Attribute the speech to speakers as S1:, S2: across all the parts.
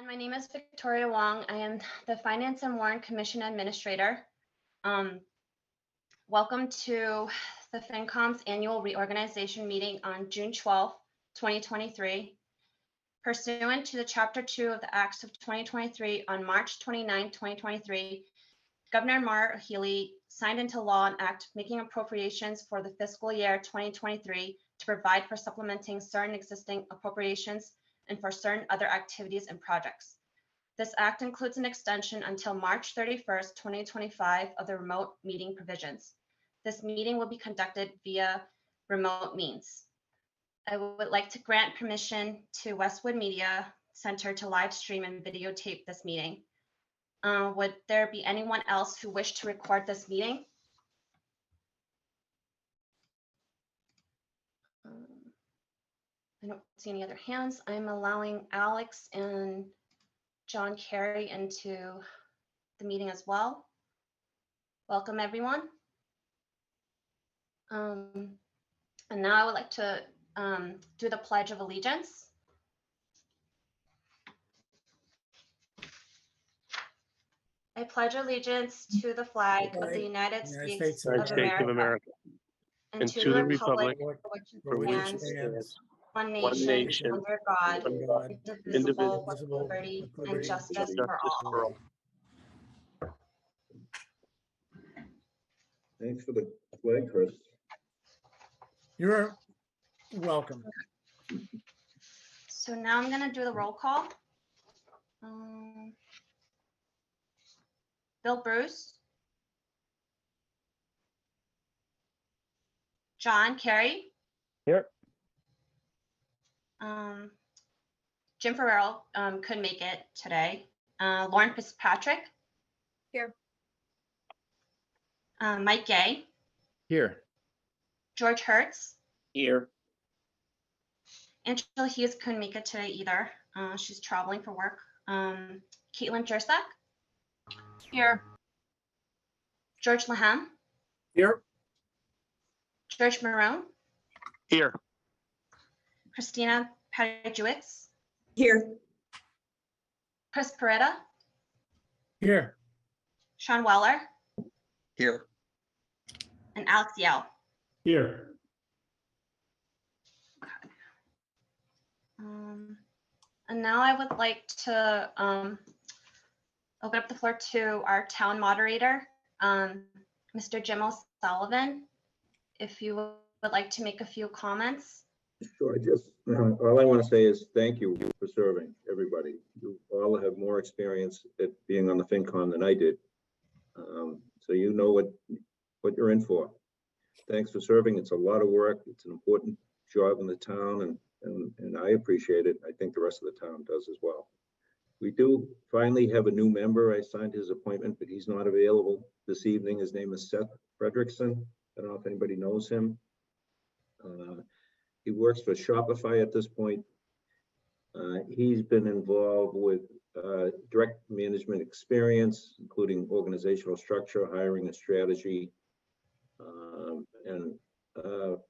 S1: My name is Victoria Wong. I am the Finance and Warrant Commission Administrator. Welcome to the FinCom's annual reorganization meeting on June 12th, 2023. Pursuant to the Chapter 2 of the Acts of 2023, on March 29, 2023, Governor Maura Healey signed into law an act making appropriations for the fiscal year 2023 to provide for supplementing certain existing appropriations and for certain other activities and projects. This act includes an extension until March 31st, 2025 of the remote meeting provisions. This meeting will be conducted via remote means. I would like to grant permission to Westwood Media Center to live stream and videotape this meeting. Would there be anyone else who wished to record this meeting? I don't see any other hands. I'm allowing Alex and John Kerry into the meeting as well. Welcome, everyone. And now I would like to do the Pledge of Allegiance. I pledge allegiance to the flag of the United States of America and to the republic for which it stands, one nation, under God, indivisible, with liberty and justice for all.
S2: Thanks for the flag, Chris.
S3: You're welcome.
S1: So now I'm going to do the roll call. Bill Bruce. John Kerry.
S4: Here.
S1: Jim Ferrero couldn't make it today. Lauren Fitzpatrick.
S5: Here.
S1: Mike Gay.
S4: Here.
S1: George Hertz.
S4: Here.
S1: Angela Hughes couldn't make it today either. She's traveling for work. Caitlin Jursak.
S5: Here.
S1: George Laham.
S3: Here.
S1: George Marone.
S4: Here.
S1: Christina Padajewicz.
S5: Here.
S1: Chris Peretta.
S3: Here.
S1: Sean Weller.
S4: Here.
S1: And Alex Yell.
S3: Here.
S1: And now I would like to open up the floor to our town moderator, Mr. Jim O'Sullivan, if you would like to make a few comments.
S2: Sure. All I want to say is thank you for serving, everybody. You all have more experience at being on the FinCom than I did. So you know what you're in for. Thanks for serving. It's a lot of work. It's an important job in the town, and I appreciate it. I think the rest of the town does as well. We do finally have a new member. I signed his appointment, but he's not available this evening. His name is Seth Fredrickson. I don't know if anybody knows him. He works for Shopify at this point. He's been involved with direct management experience, including organizational structure, hiring and strategy, and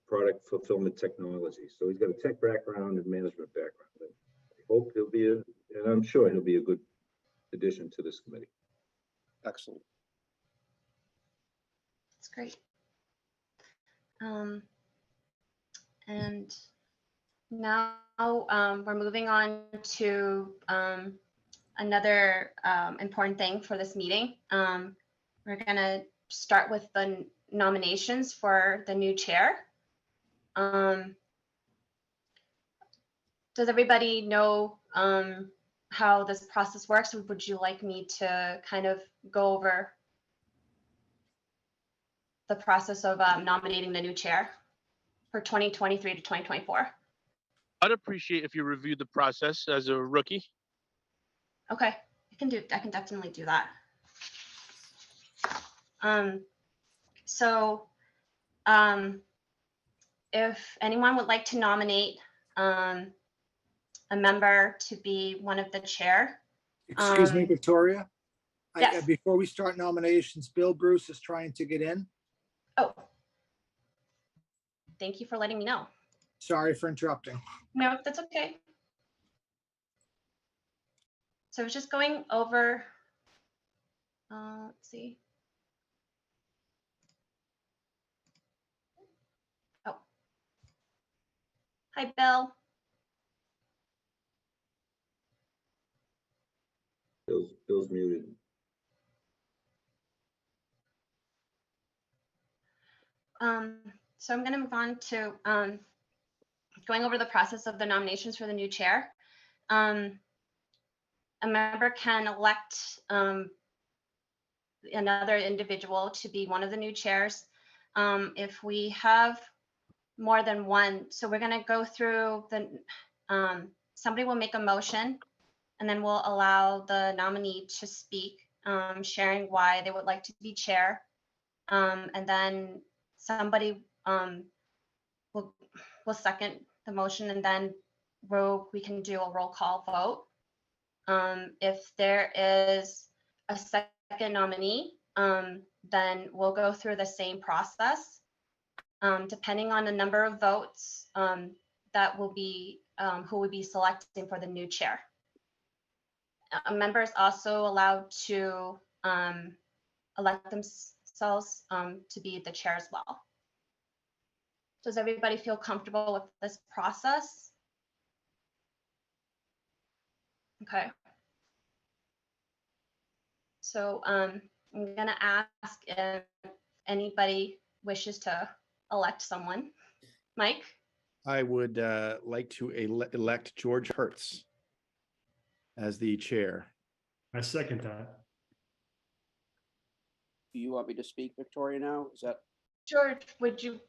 S2: product fulfillment technology. So he's got a tech background and management background. I hope he'll be, and I'm sure he'll be a good addition to this committee.
S4: Excellent.
S1: That's great. And now we're moving on to another important thing for this meeting. We're going to start with the nominations for the new chair. Does everybody know how this process works, or would you like me to kind of go over the process of nominating the new chair for 2023 to 2024?
S4: I'd appreciate if you reviewed the process as a rookie.
S1: Okay, I can definitely do that. If anyone would like to nominate a member to be one of the chair.
S3: Excuse me, Victoria.
S1: Yes.
S3: Before we start nominations, Bill Bruce is trying to get in.
S1: Oh, thank you for letting me know.
S3: Sorry for interrupting.
S1: No, that's okay. So it's just going over, let's see. Oh. Hi, Bill.
S2: Bill's muted.
S1: So I'm going to move on to going over the process of the nominations for the new chair. A member can elect another individual to be one of the new chairs. If we have more than one, so we're going to go through the, somebody will make a motion, and then we'll allow the nominee to speak, sharing why they would like to be chair. And then somebody will second the motion, and then we can do a roll call vote. If there is a second nominee, then we'll go through the same process. Depending on the number of votes, that will be who will be selecting for the new chair. A member is also allowed to elect themselves to be the chair as well. Does everybody feel comfortable with this process? Okay. So I'm gonna ask if anybody wishes to elect someone. Mike?
S6: I would like to elect George Hertz as the chair.
S7: I second that.
S8: Do you want me to speak, Victoria, now? Is that?
S1: George, would you,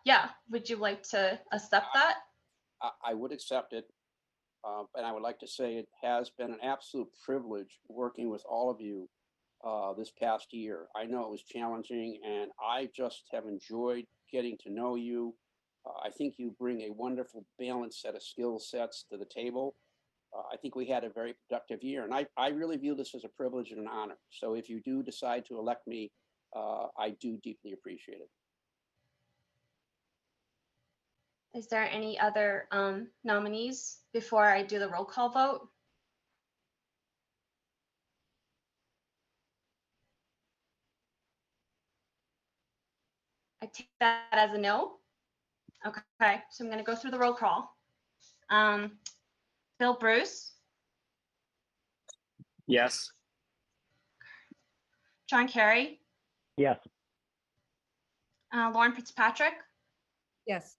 S1: yeah, would you like to accept that?
S8: I would accept it. And I would like to say it has been an absolute privilege working with all of you this past year. I know it was challenging, and I just have enjoyed getting to know you. I think you bring a wonderful balanced set of skill sets to the table. I think we had a very productive year, and I really view this as a privilege and an honor. So if you do decide to elect me, I do deeply appreciate it.
S1: Is there any other nominees before I do the roll call vote? I take that as a no. Okay, so I'm going to go through the roll call. Bill Bruce,
S7: Yes.
S1: John Kerry,
S7: Yes.
S1: Lauren Fitzpatrick,
S5: Yes.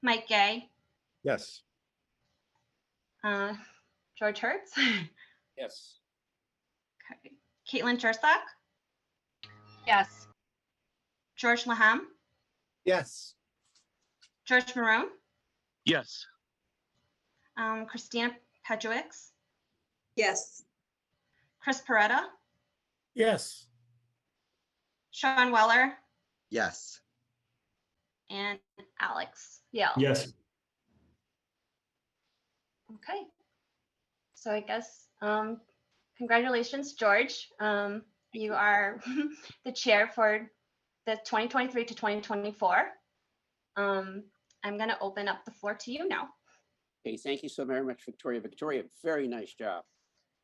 S1: Mike Gay,
S6: Yes.
S1: George Hertz,
S8: Yes.
S1: okay. Caitlin Jursak,
S5: Yes.
S1: George Laham,
S3: Yes.
S1: George Maroon,
S4: Yes.
S1: Christina Pedrowicz,
S5: Yes.
S1: Chris Peretta,
S7: Yes.
S1: Sean Weller,
S9: Yes.
S1: and Alex Yale.
S7: Yes.
S1: Okay. So I guess, congratulations, George. You are the chair for the 2023 to 2024. I'm going to open up the floor to you now.
S8: Okay, thank you so very much, Victoria. Victoria, very nice job.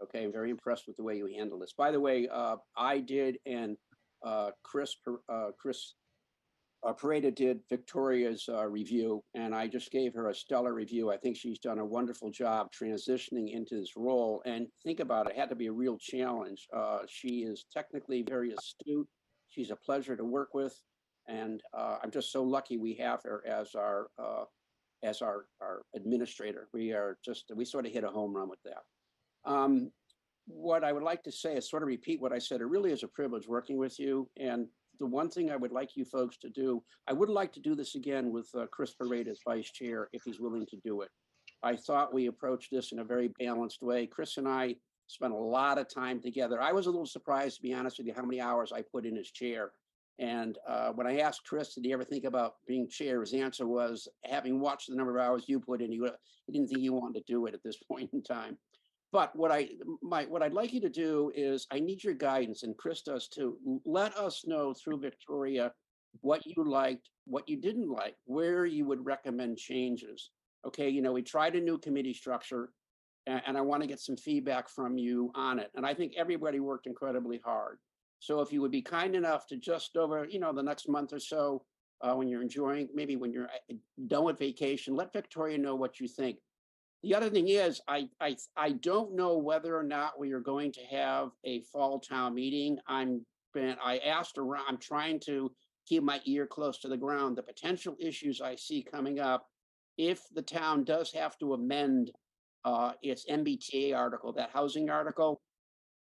S8: Okay, I'm very impressed with the way you handled this. By the way, I did, and Chris Pareda did Victoria's review, and I just gave her a stellar review. I think she's done a wonderful job transitioning into this role. And think about it, it had to be a real challenge. She is technically very astute. She's a pleasure to work with, and I'm just so lucky we have her as our administrator. We sort of hit a home run with that. What I would like to say is sort of repeat what I said. It really is a privilege working with you. And the one thing I would like you folks to do, I would like to do this again with Chris Pareda as vice chair, if he's willing to do it. I thought we approached this in a very balanced way. Chris and I spent a lot of time together. I was a little surprised, to be honest with you, how many hours I put in his chair. And when I asked Chris, did he ever think about being chair? His answer was, having watched the number of hours you put in, he didn't think he wanted to do it at this point in time. But what I'd like you to do is, I need your guidance, and Chris does too. Let us know through Victoria what you liked, what you didn't like, where you would recommend changes. Okay, we tried a new committee structure. and I want to get some feedback from you on it. And I think everybody worked incredibly hard. So if you would be kind enough to just over, the next month or so, when you're enjoying, maybe when you're done with vacation, let Victoria know what you think. The other thing is, I don't know whether or not we are going to have a fall town meeting. I asked around, I'm trying to keep my ear close to the ground. The potential issues I see coming up, if the town does have to amend its MBTA article, that housing article,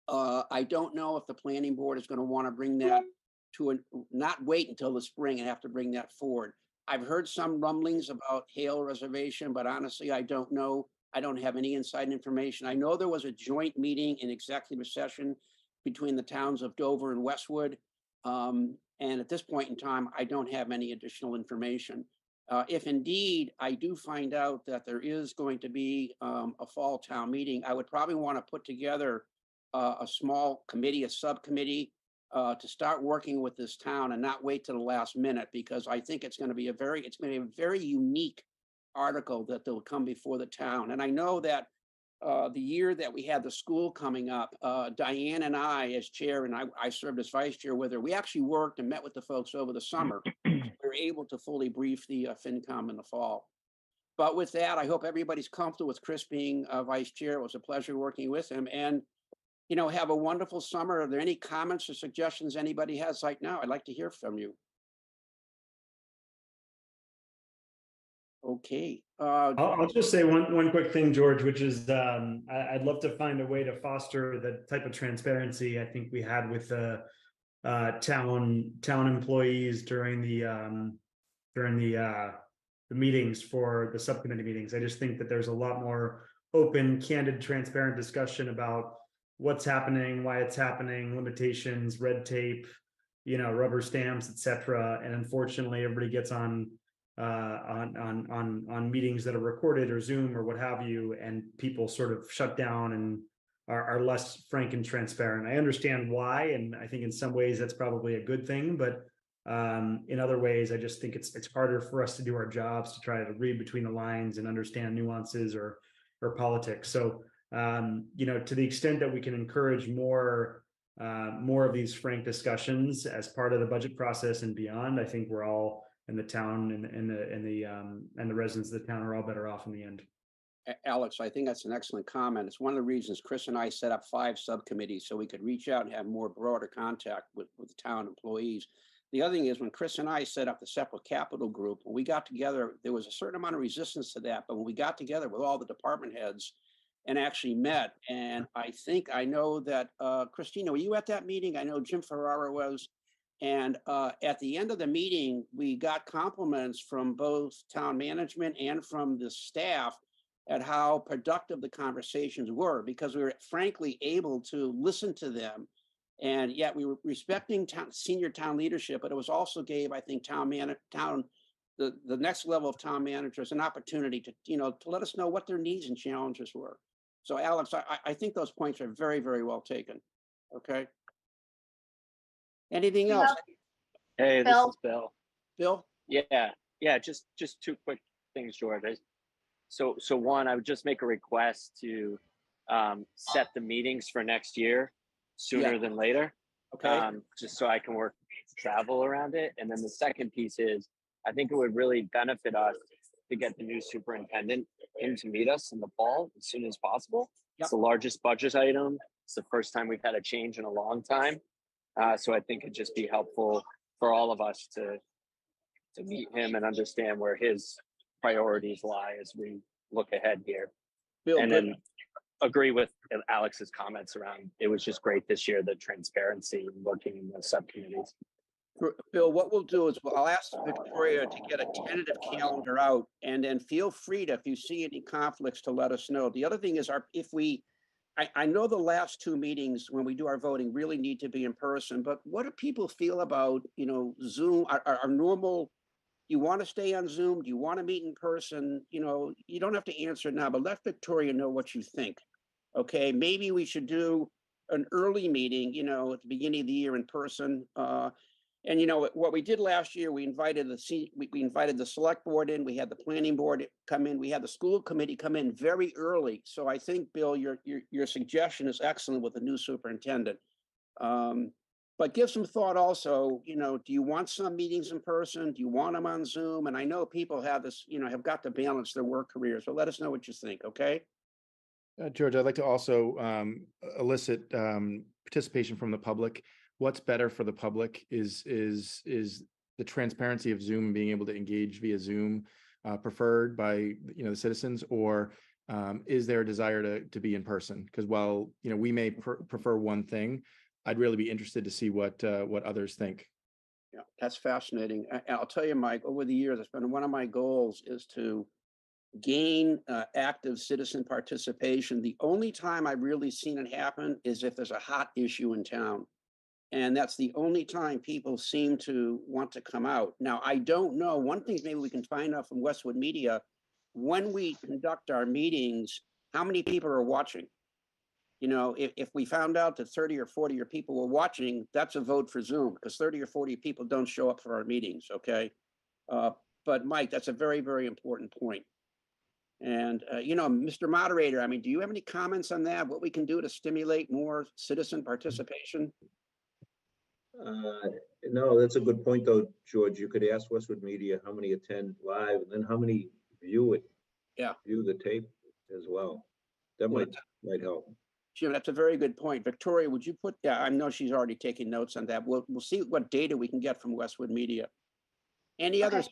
S8: I don't know if the planning board is going to want to bring that not wait until the spring and have to bring that forward. I've heard some rumblings about Hale Reservation, but honestly, I don't know. I don't have any inside information. I know there was a joint meeting in executive session between the towns of Dover and Westwood. And at this point in time, I don't have any additional information. If indeed I do find out that there is going to be a fall town meeting, I would probably want to put together a small committee, a subcommittee, to start working with this town and not wait to the last minute, because I think it's going to be a very unique article that will come before the town. And I know that the year that we had the school coming up, Diane and I, as chair, and I served as vice chair with her, we actually worked and met with the folks over the summer. We were able to fully brief the FinCom in the fall. But with that, I hope everybody's comfortable with Chris being vice chair. It was a pleasure working with him. And have a wonderful summer. Are there any comments or suggestions anybody has right now? I'd like to hear from you. Okay.
S7: I'll just say one quick thing, George, which is I'd love to find a way to foster the type of transparency I think we had with the town employees during the meetings for the subcommittee meetings. I just think that there's a lot more open, candid, transparent discussion about what's happening, why it's happening, limitations, red tape, rubber stamps, etc. And unfortunately, everybody gets on meetings that are recorded or Zoom or what have you, and people sort of shut down and are less frank and transparent. I understand why, and I think in some ways that's probably a good thing, but in other ways, I just think it's harder for us to do our jobs, to try to read between the lines and understand nuances or politics. So to the extent that we can encourage more of these frank discussions as part of the budget process and beyond, I think we're all in the town and the residents of the town are all better off in the end.
S8: Alex, I think that's an excellent comment. It's one of the reasons Chris and I set up 5 subcommittees so we could reach out and have more broader contact with town employees. The other thing is, when Chris and I set up the separate capital group, when we got together, there was a certain amount of resistance to that. But when we got together with all the department heads and actually met, and I know that, Christina, were you at that meeting? I know Jim Ferrara was. And at the end of the meeting, we got compliments from both town management and from the staff at how productive the conversations were, because we were frankly able to listen to them. And yet we were respecting senior town leadership, but it was also gave, I think, the next level of town managers an opportunity to let us know what their needs and challenges were. So Alex, I think those points are very, very well taken. Okay. Anything else?
S9: Hey, this is Bill.
S8: Bill?
S9: Yeah, just 2 quick things, George. So one, I would just make a request to set the meetings for next year sooner than later.
S8: Okay.
S9: Just so I can work travel around it. And then the second piece is, I think it would really benefit us to get the new superintendent in to meet us in the fall as soon as possible.
S8: Yep.
S9: It's the largest budget item. It's the first time we've had a change in a long time. So I think it'd just be helpful for all of us to meet him and understand where his priorities lie as we look ahead here.
S8: Bill,
S9: and then agree with Alex's comments around, it was just great this year, the transparency and working in the subcommittees.
S8: Bill, what we'll do is I'll ask Victoria to get a tentative calendar out, and then feel free to, if you see any conflicts, to let us know. The other thing is, I know the last 2 meetings when we do our voting really need to be in person, but what do people feel about, Zoom, our normal, you want to stay on Zoom? Do you want to meet in person? You don't have to answer now, but let Victoria know what you think. Okay, maybe we should do an early meeting, at the beginning of the year in person. And you know, what we did last year, we invited we invited the select board in, we had the planning board come in, we had the school committee come in very early. So I think, Bill, your suggestion is excellent with the new superintendent. But give some thought also, you know, do you want some meetings in person? Do you want them on Zoom? And I know people have this, you know, have got to balance their work careers. So let us know what you think, okay?
S6: George, I'd like to also elicit participation from the public. What's better for the public is the transparency of Zoom, being able to engage via Zoom preferred by, you know, the citizens, or is there a desire to be in person? Because while, you know, we may prefer one thing, I'd really be interested to see what others think.
S8: Yeah, that's fascinating. I'll tell you, Mike, over the years, it's been one of my goals is to gain active citizen participation. The only time I've really seen it happen is if there's a hot issue in town. And that's the only time people seem to want to come out. Now, I don't know. One thing maybe we can find out from Westwood Media, when we conduct our meetings, how many people are watching? You know, if we found out that 30 or 40 people were watching, that's a vote for Zoom, because 30 or 40 people don't show up for our meetings, okay? But Mike, that's a very, very important point. And, you know, Mr. Moderator, I mean, do you have any comments on that? What we can do to stimulate more citizen participation?
S2: No, that's a good point, though, George. You could ask Westwood Media how many attend live, and then how many view it.
S8: Yeah.
S2: View the tape as well. That might help.
S8: Jim, that's a very good point. Victoria, would you put? Yeah, I know she's already taking notes on that. We'll see what data we can get from Westwood Media. Any others?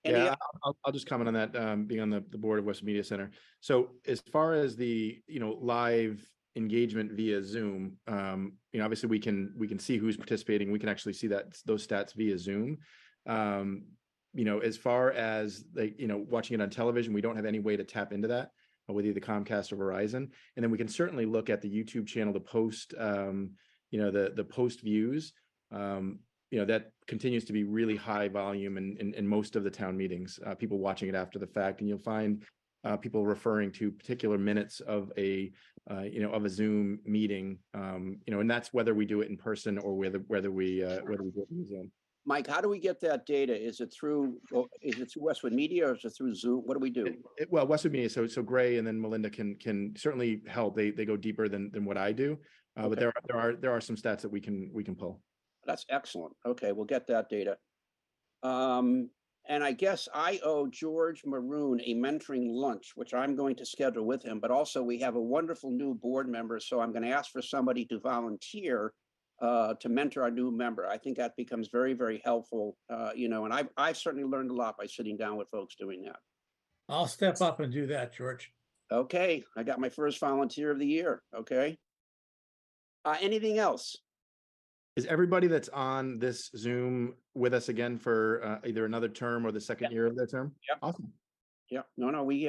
S6: Yeah, I'll just comment on that, being on the board of Westwood Media Center. So as far as the, you know, live engagement via Zoom, you know, obviously we can see who's participating. We can actually see those stats via Zoom. You know, as far as you know, watching it on television, we don't have any way to tap into that with either Comcast or Verizon. And then we can certainly look at the YouTube channel to post, you know, the post views. You know, that continues to be really high volume in most of the town meetings, people watching it after the fact. And you'll find people referring to particular minutes of a, you know, of a Zoom meeting, you know, and that's whether we do it in person or whether we do it in Zoom.
S8: Mike, how do we get that data? Is it through Westwood Media, or is it through Zoom? What do we do?
S6: Well, Westwood Media, so Gray and then Melinda can certainly help. They go deeper than what I do,
S8: Okay.
S6: but there are some stats that we can pull.
S8: That's excellent. Okay, we'll get that data. And I guess I owe George Maroon a mentoring lunch, which I'm going to schedule with him. But also we have a wonderful new board member, so I'm going to ask for somebody to volunteer to mentor our new member. I think that becomes very, very helpful. You know, and I've certainly learned a lot by sitting down with folks doing that.
S3: I'll step up and do that, George.
S8: Okay, I got my first volunteer of the year. Okay. Anything else?
S6: Is everybody that's on this Zoom with us again for either another term or the second year of their term?
S8: Yep.
S6: Awesome.
S8: Yeah, no, we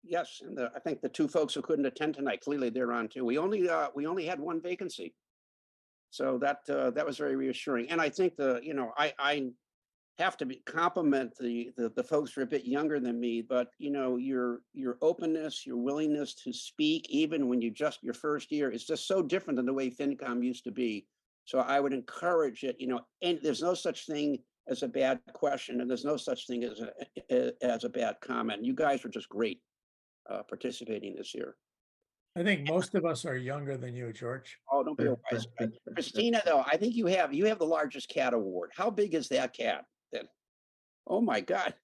S8: yes, and I think the two folks who couldn't attend tonight, clearly they're on too. We only had one vacancy, so that was very reassuring. And I think I have to compliment the folks who are a bit younger than me, but you know, your openness, your willingness to speak, even when your first year, is just so different than the way FinCom used to be. So I would encourage it, you know, and there's no such thing as a bad question, and there's no such thing as a bad comment. You guys were just great participating this year.
S3: I think most of us are younger than you, George.
S8: Oh, don't be a wise guy. Christina, though, I think you have the largest cat award. How big is that cat then? Oh my God.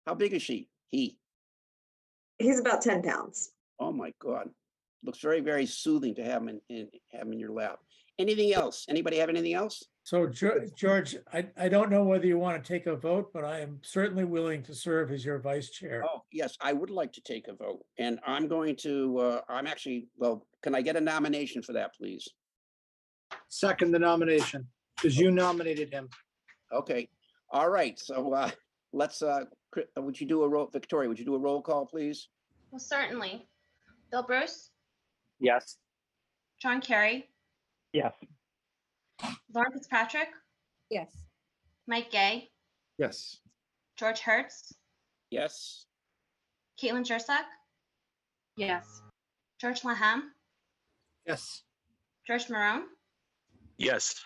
S8: How big is she?
S5: He's about 10 pounds.
S8: Oh my God. Looks very, very soothing to have him in your lap. Anything else? Anybody have anything else?
S3: So George, I don't know whether you want to take a vote, but I am certainly willing to serve as your vice chair.
S8: Oh, yes, I would like to take a vote. And I'm going to, can I get a nomination for that, please?
S3: Second the nomination, because you nominated him.
S8: Okay. All right. So let's, would you do a roll, Victoria, would you do a roll call, please?
S1: Well, certainly. Bill Bruce,
S9: Yes.
S1: John Kerry,
S9: Yes.
S1: Lauren Fitzpatrick,
S5: Yes.
S1: Mike Gay,
S6: Yes.
S1: George Hertz,
S8: Yes.
S1: Caitlin Jursak,
S5: Yes.
S1: George Laham,
S3: Yes.
S1: George Marone,
S4: Yes.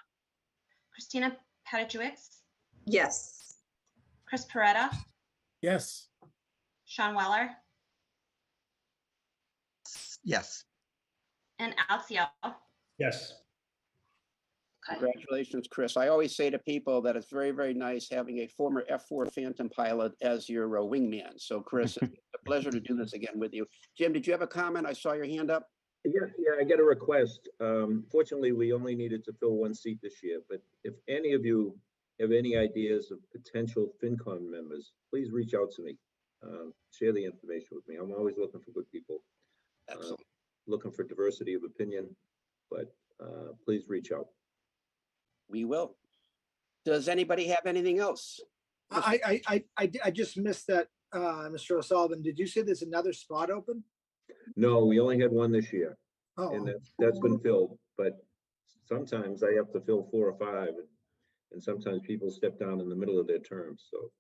S1: Christina Pettigewicz,
S5: Yes.
S1: Chris Peretta,
S3: Yes.
S1: Sean Weller,
S10: Yes.
S1: and Alex Yell.
S7: Yes.
S1: Okay.
S8: Congratulations, Chris. I always say to people that it's very, very nice having a former F-4 Phantom pilot as your wingman. So Chris, it's a pleasure to do this again with you. Jim, did you have a comment? I saw your hand up.
S2: Yeah, I got a request. Fortunately, we only needed to fill one seat this year, but if any of you have any ideas of potential FinCon members, please reach out to me. Share the information with me. I'm always looking for good people.
S8: Excellent.
S2: Looking for diversity of opinion, but please reach out.
S8: We will. Does anybody have anything else?
S10: I just missed that, Mr. O'Sullivan. Did you say there's another spot open?
S2: No, we only had one this year,
S10: Oh,
S2: and that's been filled, but sometimes I have to fill 4 or 5, and sometimes people step down in the middle of their terms, so.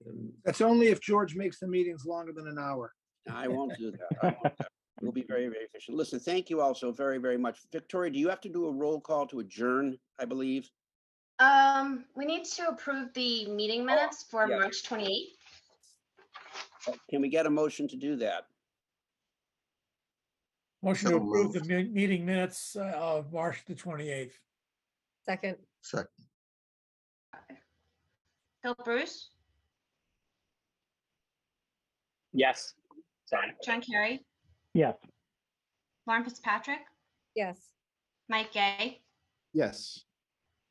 S2: And
S10: that's only if George makes the meetings longer than an hour.
S8: I won't do that. We'll be very, very efficient. Listen, thank you all so very, very much. Victoria, do you have to do a roll call to adjourn, I believe?
S1: We need to approve the meeting minutes for
S8: yeah.
S1: March 28th.
S8: Can we get a motion to do that?
S3: Motion to
S10: So
S3: approve the
S10: moved.
S3: meeting minutes of March the 28th.
S5: Second.
S10: Second.
S1: Bill Bruce,
S9: Yes. Sorry.
S1: John Kerry,
S11: Yes.
S1: Lauren Fitzpatrick,
S5: Yes.
S1: Mike Gay,
S6: Yes.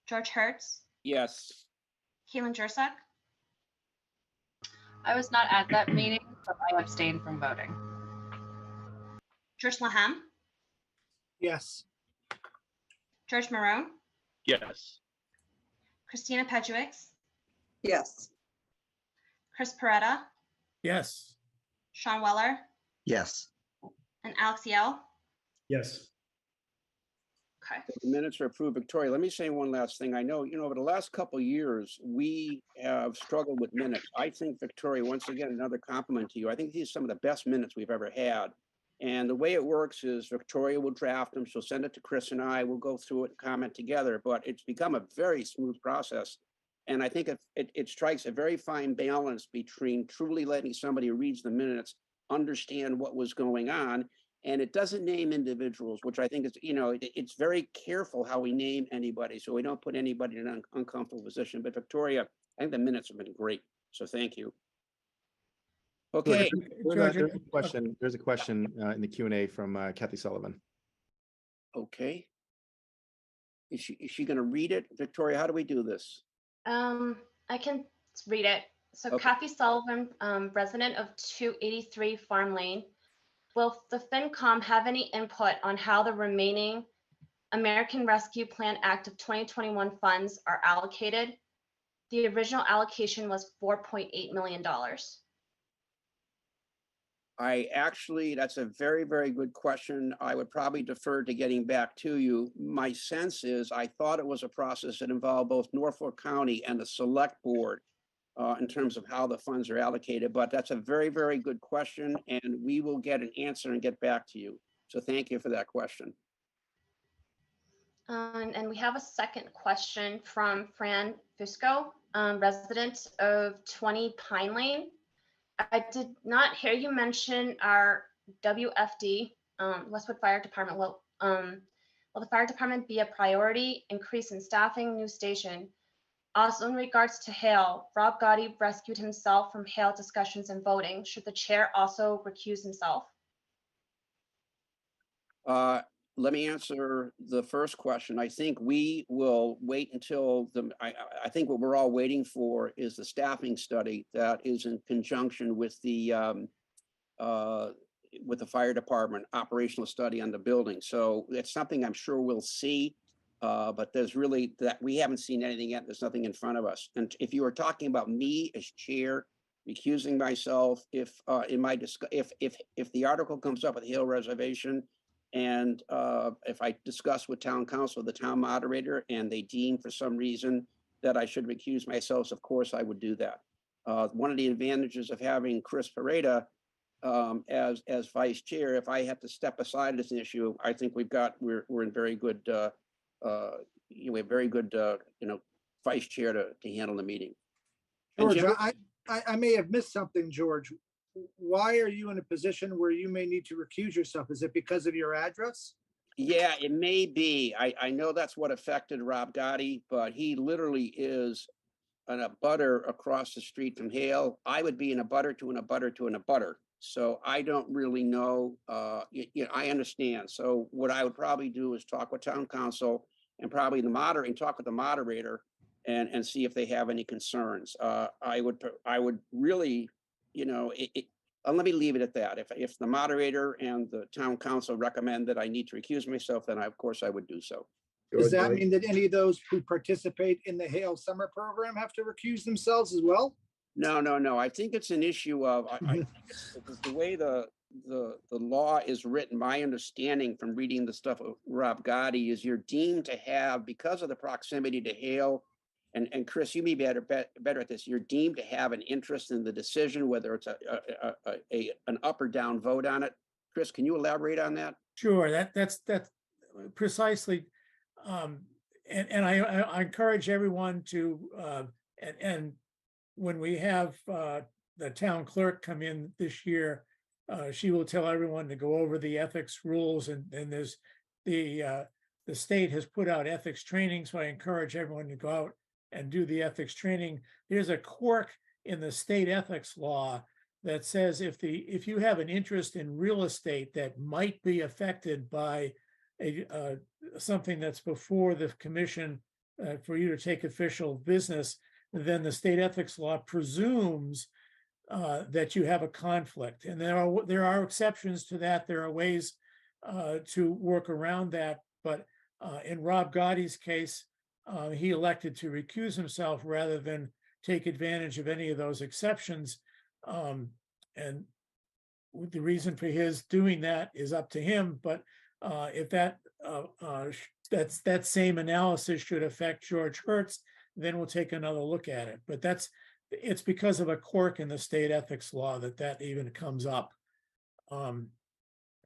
S1: George Hertz,
S8: Yes.
S1: Keelan Jursak,
S5: I was not at that meeting, but I abstained from voting.
S1: George Laham,
S10: Yes.
S1: George Marone,
S4: Yes.
S1: Christina Pettigewicz,
S5: Yes.
S1: Chris Peretta,
S3: Yes.
S1: Sean Weller,
S10: Yes.
S1: and Alex Yell.
S7: Yes.
S1: Okay.
S8: The minutes are approved. Victoria, let me say one last thing. I know, over the last couple of years, we have struggled with minutes. I think, Victoria, once again, another compliment to you. I think these are some of the best minutes we've ever had. And the way it works is Victoria will draft them. She'll send it to Chris and I. We'll go through it and comment together. But it's become a very smooth process. And I think it strikes a very fine balance between truly letting somebody who reads the minutes understand what was going on. And it doesn't name individuals, which I think is, it's very careful how we name anybody, so we don't put anybody in an uncomfortable position. But Victoria, I think the minutes have been great, so thank you. Okay.
S3: George,
S6: There's a question in the Q&A from Kathy Sullivan.
S8: Okay. Is she going to read it? Victoria, how do we do this?
S1: I can read it. So
S8: Okay.
S1: Kathy Sullivan, resident of 283 Farm Lane. Will the FinCom have any input on how the remaining American Rescue Plan Act of 2021 funds are allocated? The original allocation was $4.8 million.
S8: That's a very, very good question. I would probably defer to getting back to you. My sense is I thought it was a process that involved both Norfolk County and the Select Board in terms of how the funds are allocated, but that's a very, very good question, and we will get an answer and get back to you. So thank you for that question.
S1: And we have a second question from Fran Fusco, resident of 20 Pine Lane. I did not hear you mention our WFD, Westwood Fire Department. Will the fire department be a priority? Increase in staffing, new station. Also, in regards to Hale, Rob Gotti rescued himself from Hale discussions and voting. Should the chair also recuse himself?
S8: Let me answer the first question. I think we will wait until I think what we're all waiting for is the staffing study that is in conjunction with the fire department operational study on the building. So it's something I'm sure we'll see. But there's really that we haven't seen anything yet. There's nothing in front of us. And if you are talking about me as chair recusing myself, if the article comes up with Hill Reservation, and if I discuss with town council, the town moderator, and they deem for some reason that I should recuse myself, of course I would do that. One of the advantages of having Chris Pareda as vice chair, if I have to step aside this issue, I think we're in very good we have very good, vice chair to handle the meeting. And
S10: George,
S8: Jim?
S10: I may have missed something, George. Why are you in a position where you may need to recuse yourself? Is it because of your address?
S8: Yeah, it may be. I know that's what affected Rob Gotti, but he literally is an abutter across the street from Hale. I would be an abutter to an abutter to an abutter. So I don't really know. I understand. So what I would probably do is talk with town council and probably the moderator, and talk with the moderator and see if they have any concerns. I would really, let me leave it at that. If the moderator and the town council recommend that I need to recuse myself, then of course I would do so.
S10: Does
S2: George,
S10: that mean that any of those who participate in the Hale Summer Program have to recuse themselves as well?
S8: No. I think it's an issue of, I think it's the way the law is written. My understanding from reading the stuff of Rob Gotti is you're deemed to have, because of the proximity to Hale, and Chris, you may be better at this. You're deemed to have an interest in the decision, whether it's an up or down vote on it. Chris, can you elaborate on that?
S3: Sure, that's precisely. And I encourage everyone to, and when we have the town clerk come in this year, she will tell everyone to go over the ethics rules, and there's the state has put out ethics training, so I encourage everyone to go out and do the ethics training. There's a quirk in the state ethics law that says if you have an interest in real estate that might be affected by something that's before the commission for you to take official business, then the state ethics law presumes that you have a conflict. And there are exceptions to that. There are ways to work around that. But in Rob Gotti's case, he elected to recuse himself rather than take advantage of any of those exceptions. And the reason for his doing that is up to him. But if that same analysis should affect George Hertz, then we'll take another look at it. But it's because of a quirk in the state ethics law that even comes up.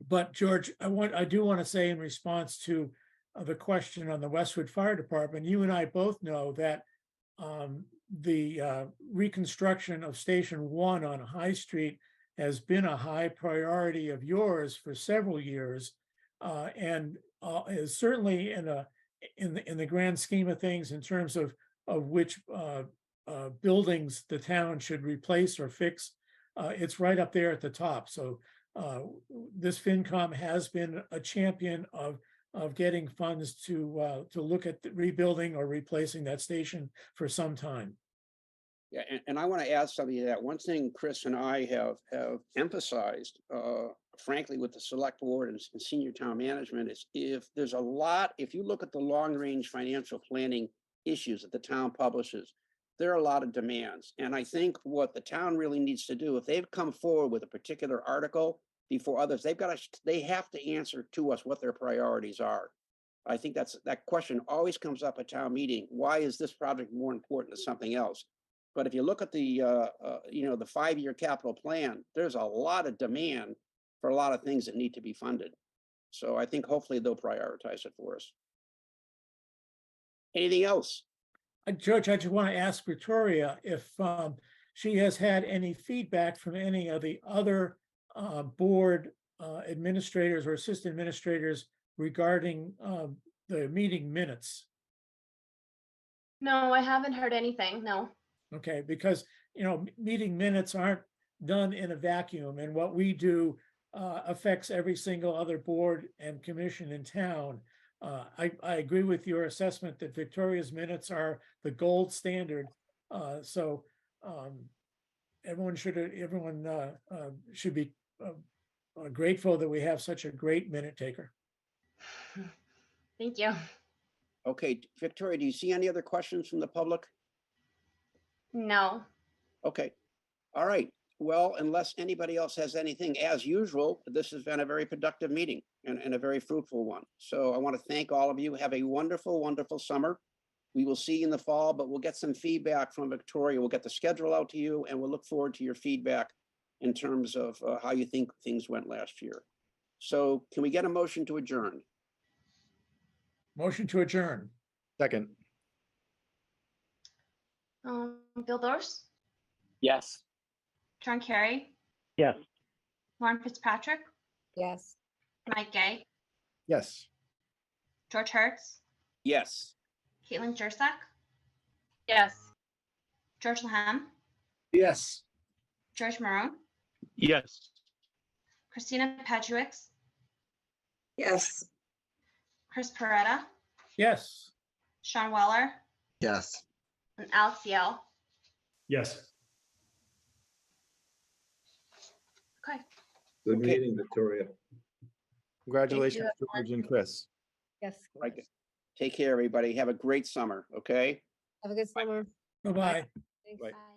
S3: But George, I do want to say in response to the question on the Westwood Fire Department, you and I both know that the reconstruction of Station 1 on High Street has been a high priority of yours for several years, and is certainly in the grand scheme of things in terms of which buildings the town should replace or fix. It's right up there at the top. So this FinCom has been a champion of getting funds to look at the rebuilding or replacing that station for some time.
S8: Yeah, and I want to add something to that. One thing Chris and I have emphasized, frankly, with the select board and senior town management is if you look at the long range financial planning issues that the town publishes, there are a lot of demands. And I think what the town really needs to do, if they've come forward with a particular article before others, they have to answer to us what their priorities are. I think that question always comes up at town meeting. Why is this project more important than something else? But if you look at the 5-year capital plan, there's a lot of demand for a lot of things that need to be funded. So I think hopefully they'll prioritize it for us. Anything else?
S3: George, I just want to ask Victoria if she has had any feedback from any of the other board administrators or assistant administrators regarding the meeting minutes.
S1: No, I haven't heard anything. No.
S3: Okay, because meeting minutes aren't done in a vacuum, and what we do affects every single other board and commission in town. I agree with your assessment that Victoria's minutes are the gold standard. So everyone should be grateful that we have such a great minute taker.
S1: Thank you.
S8: Okay, Victoria, do you see any other questions from the public?
S1: No.
S8: Okay. All right. Well, unless anybody else has anything, as usual, this has been a very productive meeting and a very fruitful one. So I want to thank all of you. Have a wonderful, wonderful summer. We will see you in the fall, but we'll get some feedback from Victoria. We'll get the schedule out to you, and we'll look forward to your feedback in terms of how you think things went last year. So can we get a motion to adjourn?
S3: Motion to adjourn.
S6: Second,
S1: Bill Dorse,
S9: Yes.
S1: John Kerry,
S9: Yes.
S1: Lauren Fitzpatrick,
S5: Yes.
S1: Mike Gay,
S6: yes.
S1: George Hertz,
S8: Yes.
S1: Caitlin Jursak,
S5: Yes.
S1: George Lahem,
S10: Yes.
S1: George Marone,
S4: Yes.
S1: Christina Patrick,
S5: Yes.
S1: Chris Peretta,
S3: yes.
S1: Sean Weller,
S11: Yes.
S1: and Alex Yell.
S7: Yes.
S1: Okay.
S2: Good
S8: Okay.
S2: meeting, Victoria.
S6: Congratulations, George and Chris.
S5: Yes.
S8: Right. Take care, everybody. Have a great summer, okay?
S5: Have a good summer.
S3: Bye-bye.
S5: Thanks.
S6: Bye.
S1: Bye.